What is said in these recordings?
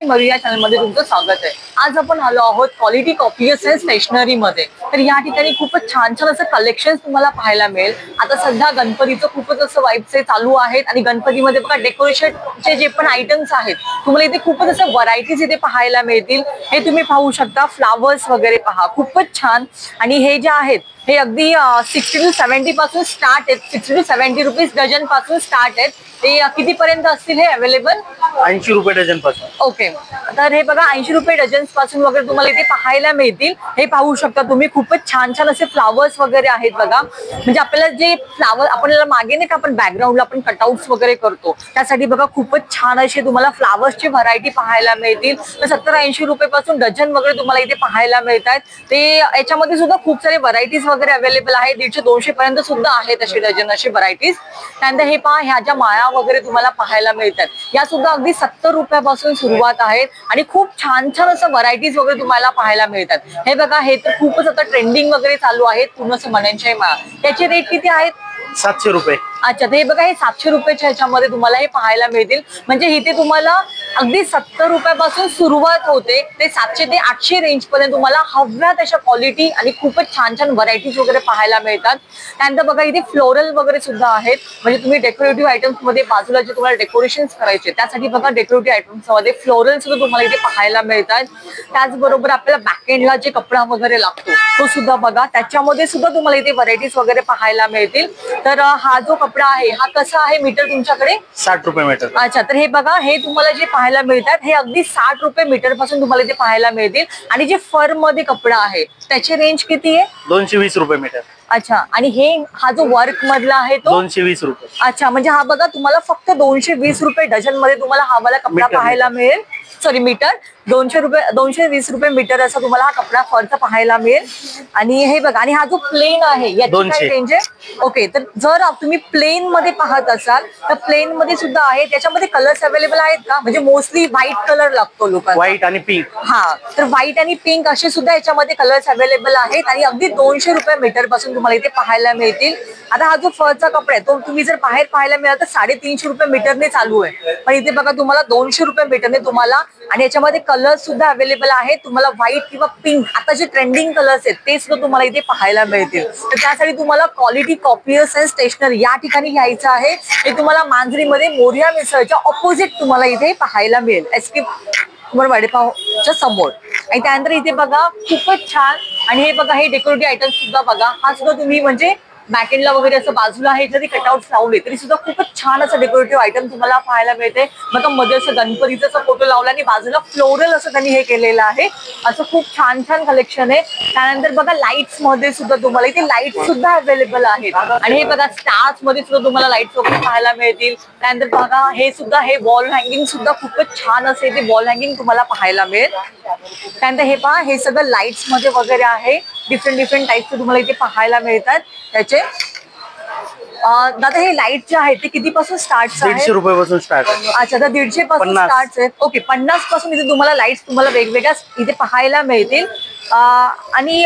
मरिया channel मध्ये तुमचं स्वागत आहे। आज आपण आलो आहोत क्वालिटी कॉपीज अँड स्टेशनरी मध्ये। तर या ठिकाणी खूपच छान छान असं कलेक्शन तुम्हाला पाहायला मिळेल। आता सध्या गणपतीचं खूपच असं वाइब्स चालू आहेत आणि गणपतीमध्ये बघा डेकोरेशनचे जे पण आयटम्स आहेत तुम्हाला इथे खूपच असं व्हरायटीज इथे पाहायला मिळतील। हे तुम्ही पाहू शकता, फ्लावर्स वगैरे पहा, खूपच छान। आणि हे जे आहेत हे अगदी 60 to 70 पासून स्टार्ट आहेत। 60 to 70 रुपीज डझन पासून स्टार्ट आहेत। ते किती पर्यंत असतील हे अवेलेबल? 80 रुपये डझन पासून। ओके, तर हे बघा 80 रुपये डझन पासून वगैरे तुम्हाला इथे पाहायला मिळतील। हे पाहू शकता तुम्ही, खूपच छान छान असे फ्लावर्स वगैरे आहेत बघा। म्हणजे आपल्याला जे फ्लावर आपल्याला मागे नाही का आपण बॅकग्राऊंडला आपण कटआउट्स वगैरे करतो त्यासाठी बघा खूपच छान असे तुम्हाला फ्लावर्सची व्हरायटी पाहायला मिळतील। तर 70-80 रुपये पासून डझन वगैरे तुम्हाला इथे पाहायला मिळतात। ते याच्यामध्ये सुद्धा खूप सारे व्हरायटीज वगैरे अवेलेबल आहेत। 150-200 पर्यंत सुद्धा आहेत असे डझन अशी व्हरायटीज। त्यानंतर हे पहा, ह्या ज्या माळा वगैरे तुम्हाला पाहायला मिळतात या सुद्धा अगदी 70 रुपयापासून सुरुवात आहेत आणि खूप छान छान असं व्हरायटीज वगैरे तुम्हाला पाहायला मिळतात। हे बघा, हे तर खूपच आता ट्रेंडिंग वगैरे चालू आहेत पूर्ण असं मण्यांच्या माळा। त्याचे रेट किती आहेत? 700 रुपये। अच्छा, तर हे बघा, हे 700 रुपयाच्या ह्याच्यामध्ये तुम्हाला हे पाहायला मिळतील। म्हणजे इथे तुम्हाला अगदी 70 रुपयापासून सुरुवात होते ते 700 ते 800 रेंज पर्यंत तुम्हाला हव्या तशा क्वालिटी आणि खूपच छान छान व्हरायटीज वगैरे पाहायला मिळतात। त्यानंतर बघा इथे फ्लोरल वगैरे सुद्धा आहेत। म्हणजे तुम्ही डेकोरेटिव्ह आयटम्स मध्ये बाजूला जे तुम्हाला डेकोरेशन करायचे त्यासाठी बघा डेकोरेटिव्ह आयटम्स मध्ये फ्लोरल सुद्धा तुम्हाला इथे पाहायला मिळतात। त्याचबरोबर आपल्याला बॅकएंडला जे कपडा वगैरे लागतो तो सुद्धा बघा, त्याच्यामध्ये सुद्धा तुम्हाला इथे व्हरायटीज वगैरे पाहायला मिळतील। तर हा जो कपडा आहे हा कसा आहे मीटर तुमच्याकडे? 60 रुपये मीटर। अच्छा, तर हे बघा, हे तुम्हाला जे पाहायला मिळतात हे अगदी 60 रुपये मीटर पासून तुम्हाला इथे पाहायला मिळतील। आणि जे फर मध्ये कपडा आहे त्याची रेंज किती आहे? 220 रुपये मीटर। अच्छा, आणि हे हा जो वर्क मधला आहे तो 220 रुपये। अच्छा, म्हणजे हा बघा तुम्हाला फक्त 220 रुपये डझन मध्ये तुम्हाला हा वाला कपडा पाहायला मिळेल। सॉरी, मीटर 220 रुपये मीटर असा तुम्हाला हा कपडा फरचा पाहायला मिळेल। आणि हे बघा, आणि हा जो प्लेन आहे याची काय रेंज आहे? ओके, तर जर तुम्ही प्लेन मध्ये पाहत असाल तर प्लेन मध्ये सुद्धा आहे। त्याच्यामध्ये कलर्स अवेलेबल आहेत का? म्हणजे मोस्टली व्हाईट कलर लागतो लोकांना, व्हाईट आणि पिंक। हा, तर व्हाईट आणि पिंक असे सुद्धा याच्यामध्ये कलर्स अवेलेबल आहेत आणि अगदी 200 रुपये मीटर पासून तुम्हाला इथे पाहायला मिळतील। आता हा जो फरचा कपडा आहे तो तुम्ही जर बाहेर पाहायला मिळाला तर 350 रुपये मीटरने चालू आहे, पण इथे बघा तुम्हाला 200 रुपये मीटरने तुम्हाला, आणि याच्यामध्ये कलर्स सुद्धा अवेलेबल आहेत। तुम्हाला व्हाईट किंवा पिंक आता जे ट्रेंडिंग कलर्स आहेत ते सुद्धा तुम्हाला इथे पाहायला मिळतील। तर त्यासाठी तुम्हाला क्वालिटी कॉपीज अँड स्टेशनरी या ठिकाणी यायचं आहे। हे तुम्हाला मांजरीमध्ये मोरया मिसळच्या ऑपोजिट तुम्हाला इथे पाहायला मिळेल, एसके वडेपावच्या समोर। आणि त्यानंतर इथे बघा खूपच छान, आणि हे बघा हे डेकोरेटिव्ह आयटम सुद्धा बघा, हा सुद्धा तुम्ही म्हणजे बॅकएंडला वगैरे असं बाजूला आहे जरी कटआउट लावले तरी सुद्धा खूपच छान असं डेकोरेटिव्ह आयटम तुम्हाला पाहायला मिळते। बघा मध्ये असं गणपतीचा असा फोटो लावला आणि बाजूला फ्लोरल असं त्यांनी हे केलेलं आहे। असं खूप छान छान कलेक्शन आहे। त्यानंतर बघा लाईट्स मध्ये सुद्धा तुम्हाला इथे लाईट सुद्धा अवेलेबल आहेत। आणि हे बघा स्टार्स मध्ये सुद्धा तुम्हाला लाईट्स वगैरे पाहायला मिळतील। त्यानंतर बघा हे सुद्धा, हे वॉल हँगिंग सुद्धा खूपच छान असे ते वॉल हँगिंग तुम्हाला पाहायला मिळेल। त्यानंतर हे पहा, हे सगळं लाईट्स मध्ये वगैरे आहे। डिफरंट टाईपचे तुम्हाला इथे पाहायला मिळतात त्याचे। दादा हे लाईट जे आहे ते किती पासून स्टार्ट आहे? 150 रुपये पासून स्टार्ट आहे। अच्छा, तर 150 पासून स्टार्ट आहे। ओके, 50 पासून इथे तुम्हाला लाईट्स तुम्हाला वेगवेगळ्या इथे पाहायला मिळतील। आणि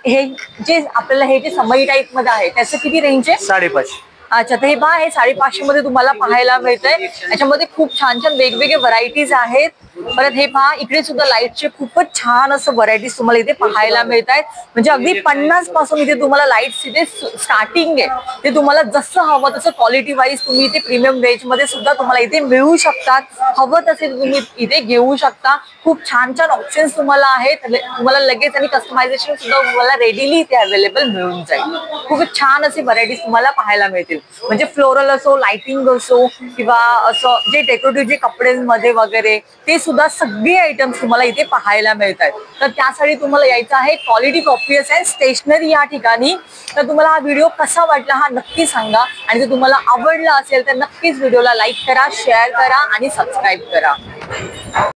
हे जे आपल्याला हे जे समई टाईप मध्ये आहे त्याचं किती रेंज आहे? 550। अच्छा, तर हे पहा, हे 550 मध्ये तुम्हाला पाहायला मिळतंय। याच्यामध्ये खूप छान छान वेगवेगळे व्हरायटीज आहेत। परत हे पहा, इकडे सुद्धा लाईटचे खूपच छान असं व्हरायटीज तुम्हाला इथे पाहायला मिळत आहेत। म्हणजे अगदी 50 पासून इथे तुम्हाला लाईट्स इथे स्टार्टिंग आहे। ते तुम्हाला जसं हवं तसं क्वालिटी वाईज तुम्ही इथे प्रीमियम रेंज मध्ये सुद्धा तुम्हाला इथे मिळू शकतात। हवं तसे तुम्ही इथे घेऊ शकता। खूप छान छान ऑप्शन्स तुम्हाला आहेत। तुम्हाला लगेच आणि कस्टमायझेशन सुद्धा तुम्हाला रेडीली इथे अवेलेबल मिळून जाईल। खूपच छान अशी व्हरायटीज तुम्हाला पाहायला मिळतील। म्हणजे फ्लोरल असो, लाइटिंग असो, किंवा असं जे डेकोरेटिव्ह जे कपड्यांमध्ये वगैरे ते सुद्धा सगळे आयटम्स तुम्हाला इथे पाहायला मिळतात। तर त्यासाठी तुम्हाला यायचं आहे क्वालिटी कॉपीज अँड स्टेशनरी या ठिकाणी। तर तुम्हाला हा व्हिडिओ कसा वाटला हा नक्की सांगा, आणि जर तुम्हाला आवडला असेल तर नक्कीच व्हिडिओला लाईक करा, शेअर करा आणि सबस्क्राईब करा।